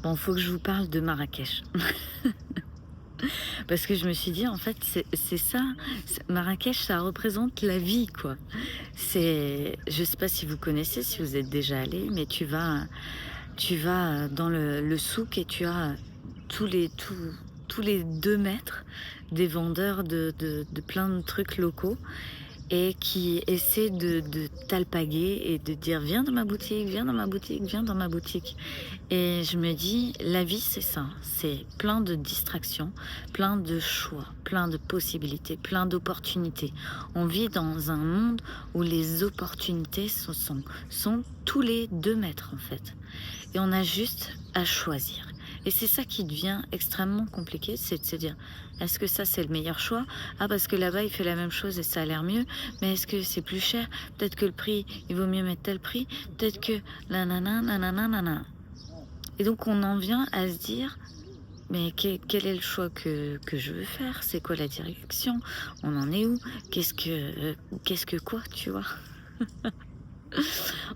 Bon, faut que je vous parle de Marrakech. Parce que je me suis dit, en fait, c'est ça. Marrakech, ça représente la vie, quoi. Je sais pas si vous connaissez, si vous êtes déjà allé, mais tu vas dans le souk et tu as tous les, tous, tous les 2 mètres des vendeurs de plein de trucs locaux et qui essaient de t'alpaguer et de dire viens dans ma boutique, viens dans ma boutique, viens dans ma boutique. Et je me dis, la vie c'est ça, c'est plein de distractions, plein de choix, plein de possibilités, plein d'opportunités. On vit dans un monde où les opportunités sont tous les 2 mètres en fait. Et on a juste à choisir. Et c'est ça qui devient extrêmement compliqué, c'est de se dire, est-ce que ça c'est le meilleur choix? Ah parce que là-bas il fait la même chose et ça a l'air mieux, mais est-ce que c'est plus cher? Peut-être que le prix, il vaut mieux mettre tel prix, peut-être que nanana, nanana, nanana. Et donc on en vient à se dire, mais quel est le choix que je veux faire? C'est quoi la direction? On en est où? Qu'est-ce que quoi, tu vois?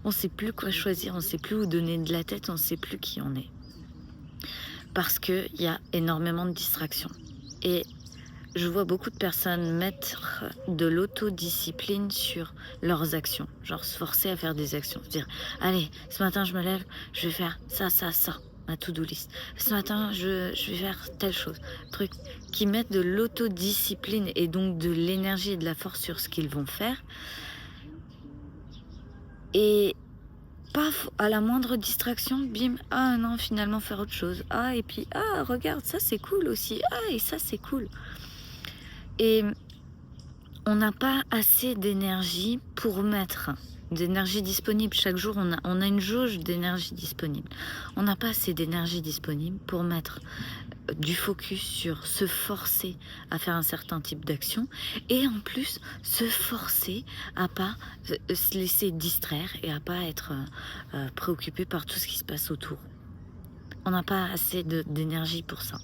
On sait plus quoi choisir, on sait plus où donner de la tête, on sait plus qui on est. Parce qu'il y a énormément de distractions. Et je vois beaucoup de personnes mettre de l'autodiscipline sur leurs actions. Genre se forcer à faire des actions. Se dire, allez, ce matin je me lève, je vais faire ça, ça, ça. Ma to-do list. Ce matin, je vais faire telle chose. Truc qui mettent de l'autodiscipline et donc de l'énergie et de la force sur ce qu'ils vont faire. Et paf, à la moindre distraction, bim, ah non, finalement faire autre chose. Ah, et puis, ah, regarde, ça c'est cool aussi. Ah, et ça c'est cool. Et on n'a pas assez d'énergie pour mettre d'énergie disponible. Chaque jour, on a une jauge d'énergie disponible. On n'a pas assez d'énergie disponible pour mettre du focus sur se forcer à faire un certain type d'action et en plus se forcer à pas se laisser distraire et à pas être préoccupé par tout ce qui se passe autour. On n'a pas assez d'énergie pour ça.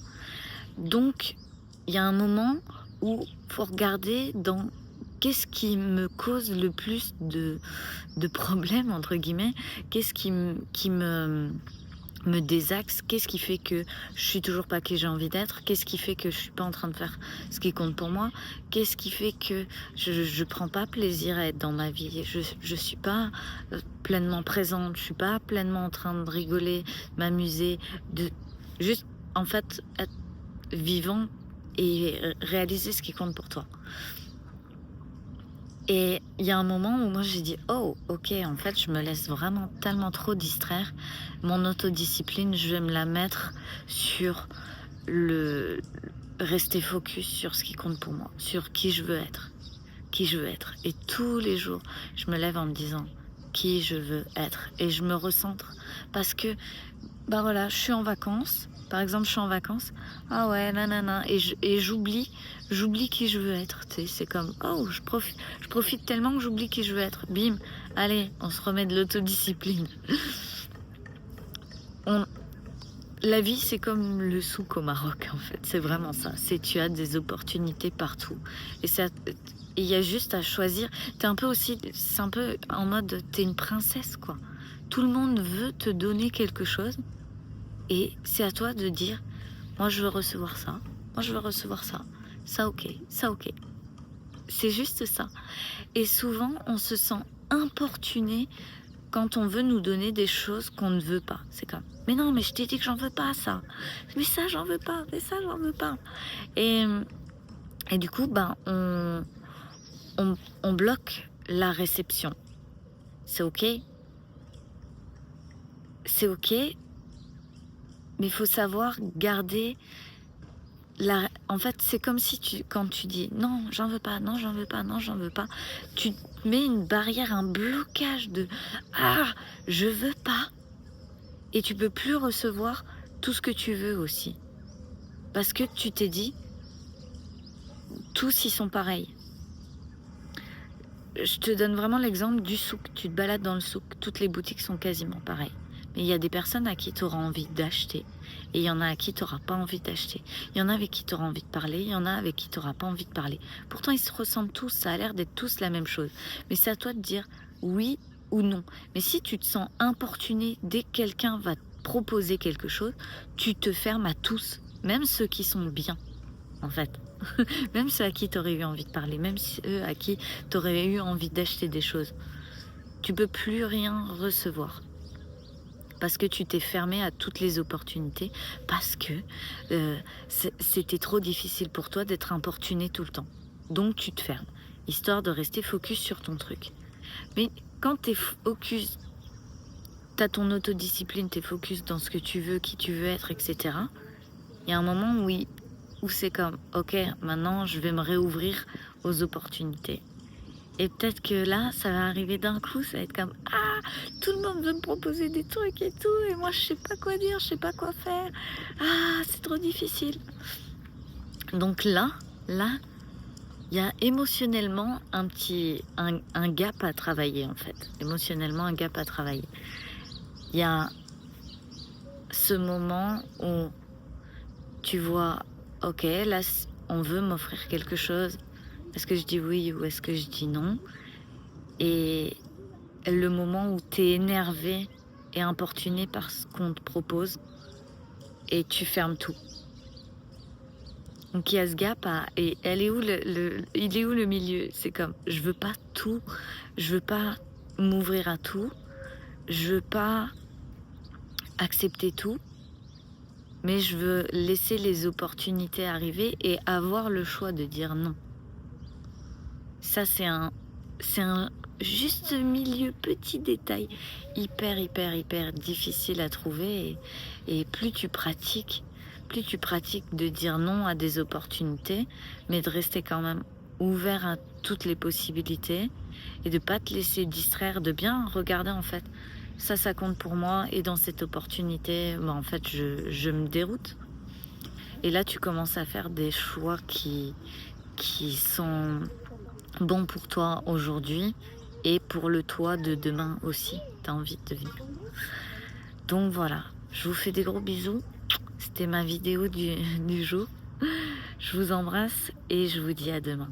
Donc, il y a un moment où il faut regarder dans qu'est-ce qui me cause le plus de problèmes, entre guillemets, qu'est-ce qui me désaxe, qu'est-ce qui fait que je suis toujours pas qui j'ai envie d'être, qu'est-ce qui fait que je suis pas en train de faire ce qui compte pour moi, qu'est-ce qui fait que je prends pas plaisir à être dans ma vie, je suis pas pleinement présente, je suis pas pleinement en train de rigoler, m'amuser, de juste en fait être vivant et réaliser ce qui compte pour toi. Et il y a un moment où moi j'ai dit oh ok, en fait je me laisse vraiment tellement trop distraire, mon autodiscipline je vais me la mettre sur le rester focus sur ce qui compte pour moi, sur qui je veux être, et tous les jours je me lève en me disant qui je veux être et je me recentre parce que bah voilà, je suis en vacances. Par exemple, je suis en vacances. Ah ouais, nanana. Et j'oublie qui je veux être. Tu sais, c'est comme, oh, je profite tellement que j'oublie qui je veux être. Bim, allez, on se remet de l'autodiscipline. La vie, c'est comme le souk au Maroc, en fait. C'est vraiment ça. Tu as des opportunités partout. Et il y a juste à choisir. C'est un peu en mode, t'es une princesse, quoi. Tout le monde veut te donner quelque chose. Et c'est à toi de dire, moi je veux recevoir ça, moi je veux recevoir ça, ça ok, ça ok. C'est juste ça. Et souvent on se sent importuné quand on veut nous donner des choses qu'on ne veut pas. C'est comme, mais non, mais je t'ai dit que j'en veux pas ça. Mais ça j'en veux pas, mais ça j'en veux pas. Et du coup, ben, on bloque la réception. C'est ok. C'est ok. Mais il faut savoir garder en fait, c'est comme si quand tu dis non, j'en veux pas, non, j'en veux pas, non, j'en veux pas, tu mets une barrière, un blocage de ah, je veux pas. Et tu peux plus recevoir tout ce que tu veux aussi. Parce que tu t'es dit, tous ils sont pareils. Je te donne vraiment l'exemple du souk. Tu te balades dans le souk, toutes les boutiques sont quasiment pareilles. Mais il y a des personnes à qui tu auras envie d'acheter. Et il y en a à qui tu n'auras pas envie d'acheter. Il y en a avec qui tu auras envie de parler. Il y en a avec qui tu n'auras pas envie de parler. Pourtant, ils se ressemblent tous. Ça a l'air d'être tous la même chose. Mais c'est à toi de dire oui ou non. Mais si tu te sens importuné dès que quelqu'un va proposer quelque chose, tu te fermes à tous, même ceux qui sont bien, en fait. Même ceux à qui tu aurais eu envie de parler, même ceux à qui tu aurais eu envie d'acheter des choses. Tu peux plus rien recevoir. Parce que tu t'es fermé à toutes les opportunités, parce que c'était trop difficile pour toi d'être importuné tout le temps. Donc tu te fermes, histoire de rester focus sur ton truc. Mais quand tu es focus, tu as ton autodiscipline, tu es focus dans ce que tu veux, qui tu veux être, etc. Il y a un moment où c'est comme, ok, maintenant je vais me réouvrir aux opportunités. Et peut-être que là, ça va arriver d'un coup, ça va être comme, ah, tout le monde veut me proposer des trucs et tout, et moi je sais pas quoi dire, je sais pas quoi faire. Ah, c'est trop difficile. Donc là, il y a émotionnellement un gap à travailler en fait. Émotionnellement, un gap à travailler. Il y a ce moment où tu vois, ok, là, on veut m'offrir quelque chose. Est-ce que je dis oui ou est-ce que je dis non? Et le moment où tu es énervé et importuné par ce qu'on te propose et tu fermes tout. Donc il y a ce gap et elle est où il est où le milieu? C'est comme, je veux pas tout, je veux pas m'ouvrir à tout, je veux pas accepter tout, mais je veux laisser les opportunités arriver et avoir le choix de dire non. Ça c'est un juste milieu, petit détail, hyper difficile à trouver et plus tu pratiques de dire non à des opportunités, mais de rester quand même ouvert à toutes les possibilités et de pas te laisser distraire, de bien regarder en fait, ça compte pour moi et dans cette opportunité, en fait je me déroute. Et là tu commences à faire des choix qui sont bons pour toi aujourd'hui et pour le toi de demain aussi, tu as envie de vivre. Donc voilà, je vous fais des gros bisous. C'était ma vidéo du jour. Je vous embrasse et je vous dis à demain.